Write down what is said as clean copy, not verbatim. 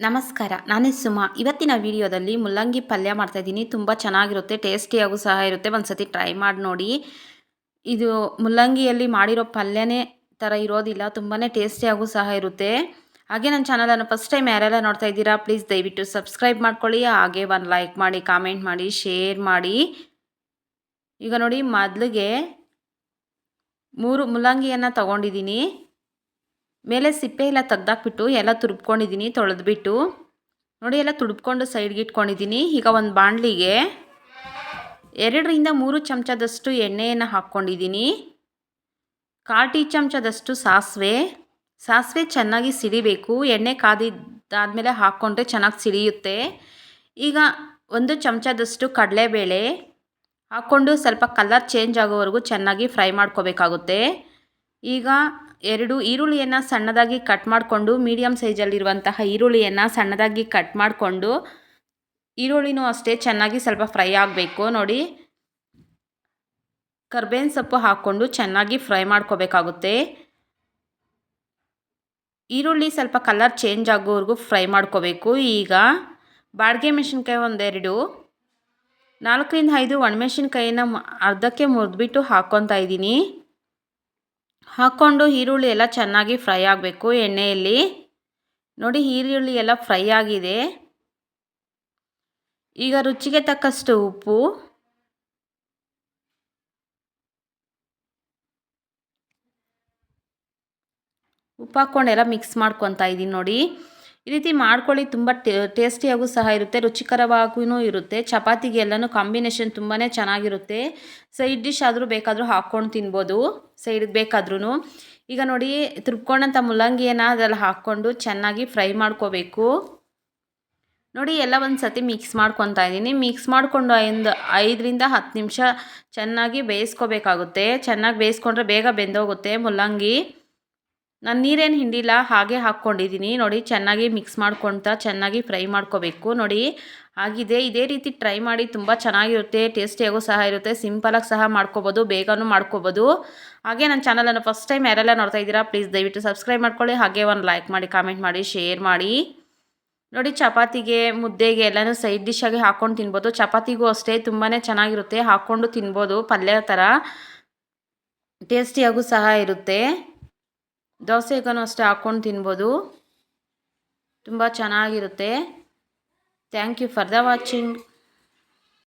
ನಮಸ್ಕಾರ, ನಾನೇ ಸುಮಾ. ಇವತ್ತಿನ ವಿಡಿಯೋದಲ್ಲಿ ಮುಲ್ಲಂಗಿ ಪಲ್ಯ ಮಾಡ್ತಾಯಿದ್ದೀನಿ. ತುಂಬ ಚೆನ್ನಾಗಿರುತ್ತೆ, ಟೇಸ್ಟಿಯಾಗೂ ಸಹ ಇರುತ್ತೆ. ಒಂದು ಸತಿ ಟ್ರೈ ಮಾಡಿ ನೋಡಿ. ಇದು ಮುಲ್ಲಂಗಿಯಲ್ಲಿ ಮಾಡಿರೋ ಪಲ್ಯನೇ ಥರ ಇರೋದಿಲ್ಲ, ತುಂಬಾ ಟೇಸ್ಟಿಯಾಗೂ ಸಹ ಇರುತ್ತೆ. ಹಾಗೆ ನನ್ನ ಚಾನಲನ್ನು ಫಸ್ಟ್ ಟೈಮ್ ಯಾರೆಲ್ಲ ನೋಡ್ತಾ ಇದ್ದೀರಾ, ಪ್ಲೀಸ್ ದಯವಿಟ್ಟು ಸಬ್ಸ್ಕ್ರೈಬ್ ಮಾಡ್ಕೊಳ್ಳಿ. ಹಾಗೆ ಒಂದು ಲೈಕ್ ಮಾಡಿ, ಕಾಮೆಂಟ್ ಮಾಡಿ, ಶೇರ್ ಮಾಡಿ. ಈಗ ನೋಡಿ, ಮೊದಲಿಗೆ 3 ಮುಲ್ಲಂಗಿಯನ್ನು ತೊಗೊಂಡಿದ್ದೀನಿ. ಮೇಲೆ ಸಿಪ್ಪೆ ಎಲ್ಲ ತೆಗ್ದಾಕ್ಬಿಟ್ಟು ಎಲ್ಲ ತುರ್ಬ್ಕೊಂಡಿದ್ದೀನಿ, ತೊಳೆದ್ಬಿಟ್ಟು. ನೋಡಿ, ಎಲ್ಲ ತುರ್ಬ್ಕೊಂಡು ಸೈಡ್ಗೆ ಇಟ್ಕೊಂಡಿದ್ದೀನಿ. ಈಗ ಒಂದು ಬಾಣಲಿಗೆ 2ರಿಂದ 3 ಚಮಚದಷ್ಟು ಎಣ್ಣೆಯನ್ನು ಹಾಕ್ಕೊಂಡಿದ್ದೀನಿ. 1/4 ಟೀ ಚಮಚದಷ್ಟು ಸಾಸಿವೆ ಚೆನ್ನಾಗಿ ಸಿಡಿಬೇಕು. ಎಣ್ಣೆ ಕಾದಿದ್ದಾದಮೇಲೆ ಹಾಕ್ಕೊಂಡ್ರೆ ಚೆನ್ನಾಗಿ ಸಿಡಿಯುತ್ತೆ. ಈಗ 1 ಚಮಚದಷ್ಟು ಕಡಲೆಬೇಳೆ ಹಾಕ್ಕೊಂಡು ಸ್ವಲ್ಪ ಕಲರ್ ಚೇಂಜ್ ಆಗೋವರೆಗೂ ಚೆನ್ನಾಗಿ ಫ್ರೈ ಮಾಡ್ಕೋಬೇಕಾಗುತ್ತೆ. ಈಗ 2 ಈರುಳ್ಳಿಯನ್ನು ಸಣ್ಣದಾಗಿ ಕಟ್ ಮಾಡಿಕೊಂಡು, ಮೀಡಿಯಮ್ ಸೈಜಲ್ಲಿರುವಂತಹ ಈರುಳ್ಳಿಯನ್ನು ಸಣ್ಣದಾಗಿ ಕಟ್ ಮಾಡಿಕೊಂಡು, ಈರುಳ್ಳಿನೂ ಅಷ್ಟೇ ಚೆನ್ನಾಗಿ ಸ್ವಲ್ಪ ಫ್ರೈ ಆಗಬೇಕು. ನೋಡಿ, ಕರ್ಬೇವಿನ ಸೊಪ್ಪು ಹಾಕ್ಕೊಂಡು ಚೆನ್ನಾಗಿ ಫ್ರೈ ಮಾಡ್ಕೋಬೇಕಾಗುತ್ತೆ. ಈರುಳ್ಳಿ ಸ್ವಲ್ಪ ಕಲರ್ ಚೇಂಜ್ ಆಗೋವರೆಗೂ ಫ್ರೈ ಮಾಡ್ಕೋಬೇಕು. ಈಗ ಬಾಡಿಗೆ ಮೆಣಸಿನ್ಕಾಯಿ 1-2, 4ರಿಂದ 5 ಒಣಮೆಣಸಿನ್ಕಾಯಿನ ಅರ್ಧಕ್ಕೆ ಮುರಿದ್ಬಿಟ್ಟು ಹಾಕ್ಕೊತಾ ಇದ್ದೀನಿ. ಹಾಕ್ಕೊಂಡು ಈರುಳ್ಳಿ ಎಲ್ಲ ಚೆನ್ನಾಗಿ ಫ್ರೈ ಆಗಬೇಕು ಎಣ್ಣೆಯಲ್ಲಿ. ನೋಡಿ, ಈರುಳ್ಳಿ ಎಲ್ಲ ಫ್ರೈ ಆಗಿದೆ. ಈಗ ರುಚಿಗೆ ತಕ್ಕಷ್ಟು ಉಪ್ಪು, ಹಾಕ್ಕೊಂಡು ಎಲ್ಲ ಮಿಕ್ಸ್ ಮಾಡ್ಕೊತಾ ಇದ್ದೀನಿ. ನೋಡಿ, ಈ ರೀತಿ ಮಾಡ್ಕೊಳ್ಳಿ, ತುಂಬ ಟೇಸ್ಟಿಯಾಗೂ ಸಹ ಇರುತ್ತೆ, ರುಚಿಕರವಾಗೂ ಇರುತ್ತೆ. ಚಪಾತಿಗೆ ಎಲ್ಲನೂ ಕಾಂಬಿನೇಷನ್ ತುಂಬಾ ಚೆನ್ನಾಗಿರುತ್ತೆ. ಸೈಡ್ ಡಿಶ್ ಆದರೂ ಬೇಕಾದರೂ ಹಾಕ್ಕೊಂಡು ತಿನ್ಬೋದು, ಸೈಡ್ಗೆ ಬೇಕಾದ್ರೂ. ಈಗ ನೋಡಿ, ತುರ್ಬ್ಕೊಂಡಂಥ ಮುಲ್ಲಂಗಿಯನ್ನು ಅದರಲ್ಲಿ ಹಾಕ್ಕೊಂಡು ಚೆನ್ನಾಗಿ ಫ್ರೈ ಮಾಡ್ಕೋಬೇಕು. ನೋಡಿ, ಎಲ್ಲ ಒಂದು ಸತಿ ಮಿಕ್ಸ್ ಮಾಡ್ಕೊತಾ ಇದ್ದೀನಿ. ಮಿಕ್ಸ್ ಮಾಡಿಕೊಂಡು 5ರಿಂದ 10 ನಿಮಿಷ ಚೆನ್ನಾಗಿ ಬೇಯಿಸ್ಕೋಬೇಕಾಗುತ್ತೆ. ಚೆನ್ನಾಗಿ ಬೇಯಿಸ್ಕೊಂಡ್ರೆ ಬೇಗ ಬೆಂದೋಗುತ್ತೆ ಮುಲ್ಲಂಗಿ. ನಾನು ನೀರೇನು ಹಿಂಡಿಲ್ಲ, ಹಾಗೆ ಹಾಕ್ಕೊಂಡಿದ್ದೀನಿ. ನೋಡಿ, ಚೆನ್ನಾಗಿ ಮಿಕ್ಸ್ ಮಾಡ್ಕೊತಾ ಚೆನ್ನಾಗಿ ಫ್ರೈ ಮಾಡ್ಕೋಬೇಕು. ನೋಡಿ, ಆಗಿದೆ. ಇದೇ ರೀತಿ ಟ್ರೈ ಮಾಡಿ, ತುಂಬ ಚೆನ್ನಾಗಿರುತ್ತೆ, ಟೇಸ್ಟಿಯಾಗೂ ಸಹ ಇರುತ್ತೆ. ಸಿಂಪಲಾಗಿ ಸಹ ಮಾಡ್ಕೋಬೋದು, ಬೇಗನೂ ಮಾಡ್ಕೋಬೋದು. ಹಾಗೆ ನನ್ನ ಚಾನಲನ್ನು ಫಸ್ಟ್ ಟೈಮ್ ಯಾರೆಲ್ಲ ನೋಡ್ತಾ ಇದ್ದೀರಾ, ಪ್ಲೀಸ್ ದಯವಿಟ್ಟು ಸಬ್ಸ್ಕ್ರೈಬ್ ಮಾಡ್ಕೊಳ್ಳಿ. ಹಾಗೆ ಒಂದು ಲೈಕ್ ಮಾಡಿ, ಕಾಮೆಂಟ್ ಮಾಡಿ, ಶೇರ್ ಮಾಡಿ. ನೋಡಿ, ಚಪಾತಿಗೆ, ಮುದ್ದೆಗೆ ಎಲ್ಲನೂ ಸೈಡ್ ಡಿಶ್ಶಾಗಿ ಹಾಕ್ಕೊಂಡು ತಿನ್ಬೋದು. ಚಪಾತಿಗೂ ಅಷ್ಟೇ ತುಂಬಾ ಚೆನ್ನಾಗಿರುತ್ತೆ, ಹಾಕ್ಕೊಂಡು ತಿನ್ಬೋದು. ಪಲ್ಯ ಥರ ಟೇಸ್ಟಿಯಾಗೂ ಸಹ ಇರುತ್ತೆ. ದೋಸೆಗೂ ಅಷ್ಟೇ ಹಾಕ್ಕೊಂಡು ತಿನ್ಬೋದು, ತುಂಬ ಚೆನ್ನಾಗಿರುತ್ತೆ. Thank you for the watching.